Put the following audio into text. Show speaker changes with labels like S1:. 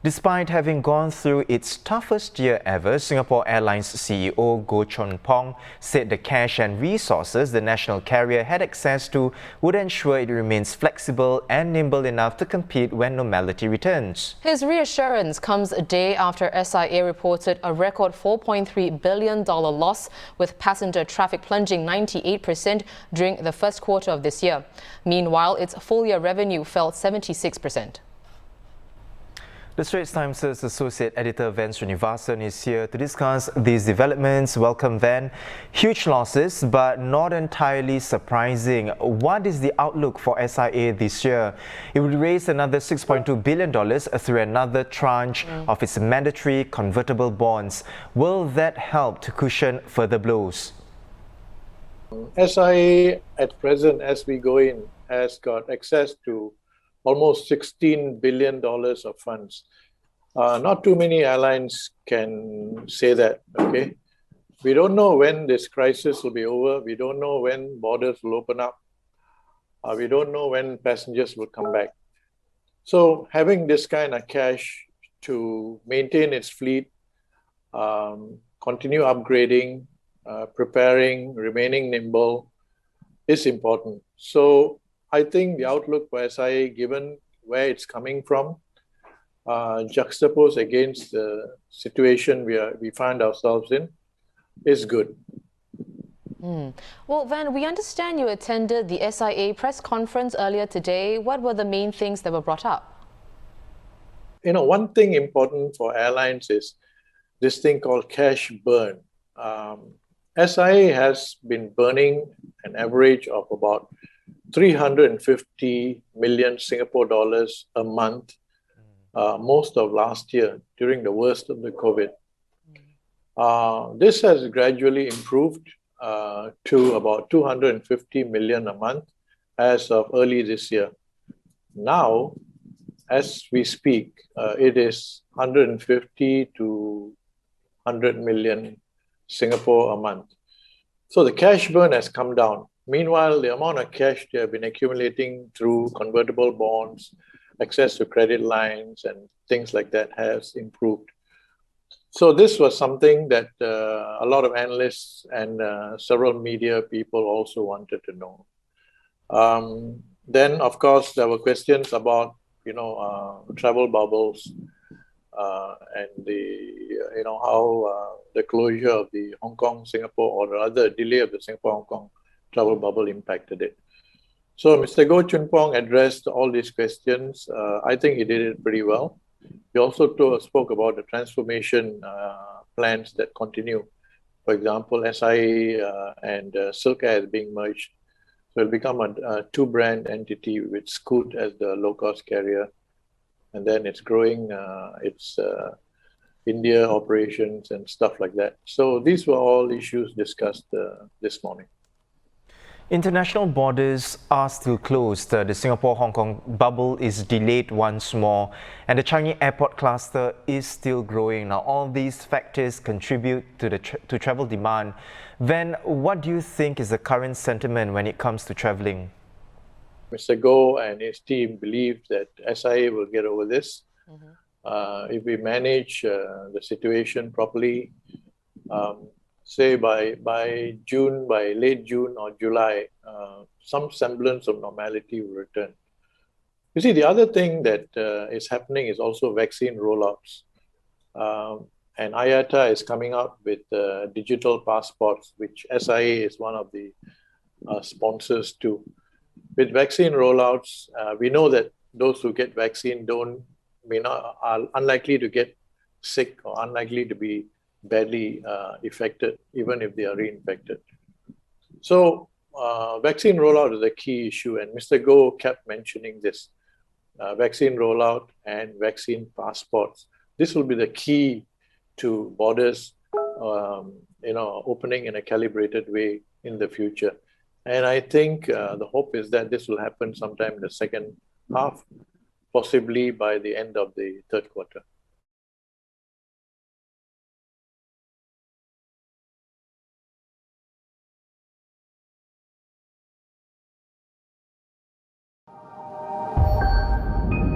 S1: Despite having gone through its toughest year ever, Singapore Airlines CEO Goh Chun Pong said the cash and resources the national carrier had access to would ensure it remains flexible and nimble enough to compete when normality returns.
S2: His reassurance comes a day after SIA reported a record $4.3 billion loss, with passenger traffic plunging 98% during the first quarter of this year. Meanwhile, its full-year revenue fell 76%.
S1: The Straits Times' Associate Editor Van Srinivasan is here to discuss these developments. Welcome, Van. Huge losses, but not entirely surprising. What is the outlook for SIA this year? It would raise another $6.2 billion through another tranche of its mandatory convertible bonds. Will that help to cushion further blows?
S3: SIA at present, as we go in, has got access to almost $16 billion of funds. Not too many airlines can say that, okay? We don't know when this crisis will be over. We don't know when borders will open up. We don't know when passengers will come back. So having this kind of cash to maintain its fleet, continue upgrading, preparing, remaining nimble is important. So I think the outlook for SIA, given where it's coming from, juxtaposed against the situation we find ourselves in, is good.
S2: Well, Van, we understand you attended the SIA press conference earlier today. What were the main things that were brought up?
S3: You know, one thing important for airlines is this thing called cash burn. SIA has been burning an average of about 350 million Singapore dollars a month, most of last year during the worst of the COVID. This has gradually improved to about 250 million a month as of early this year. Now, as we speak, it is 150 to 100 million Singapore a month. So the cash burn has come down. Meanwhile, the amount of cash they have been accumulating through convertible bonds, access to credit lines and things like that has improved. So this was something that a lot of analysts and several media people also wanted to know. Then, of course, there were questions about, travel bubbles and how the closure of the Hong Kong-Singapore, or rather delay of the Singapore-Hong Kong travel bubble impacted it. So Mr. Goh Chun Pong addressed all these questions. I think he did it pretty well. He also spoke about the transformation plans that continue. For example, SIA and Silk Air is being merged. So it'll become a two-brand entity with Scoot as the low-cost carrier. And then it's growing its India operations and stuff like that. So these were all issues discussed this morning.
S1: International borders are still closed. The Singapore-Hong Kong bubble is delayed once more, and the Changi airport cluster is still growing. Now, all these factors contribute to travel demand. Van, what do you think is the current sentiment when it comes to travelling?
S3: Mr. Goh and his team believe that SIA will get over this. If we manage the situation properly, say by late June or July, some semblance of normality will return. You see, the other thing that is happening is also vaccine rollouts. And IATA is coming out with digital passports, which SIA is one of the sponsors too. With vaccine rollouts, we know that those who get vaccine are unlikely to get sick or unlikely to be badly affected, even if they are reinfected. So vaccine rollout is a key issue, and Mr. Goh kept mentioning this. Vaccine rollout and vaccine passports. This will be the key to borders opening in a calibrated way in the future. And I think the hope is that this will happen sometime in the second half, possibly by the end of the third quarter.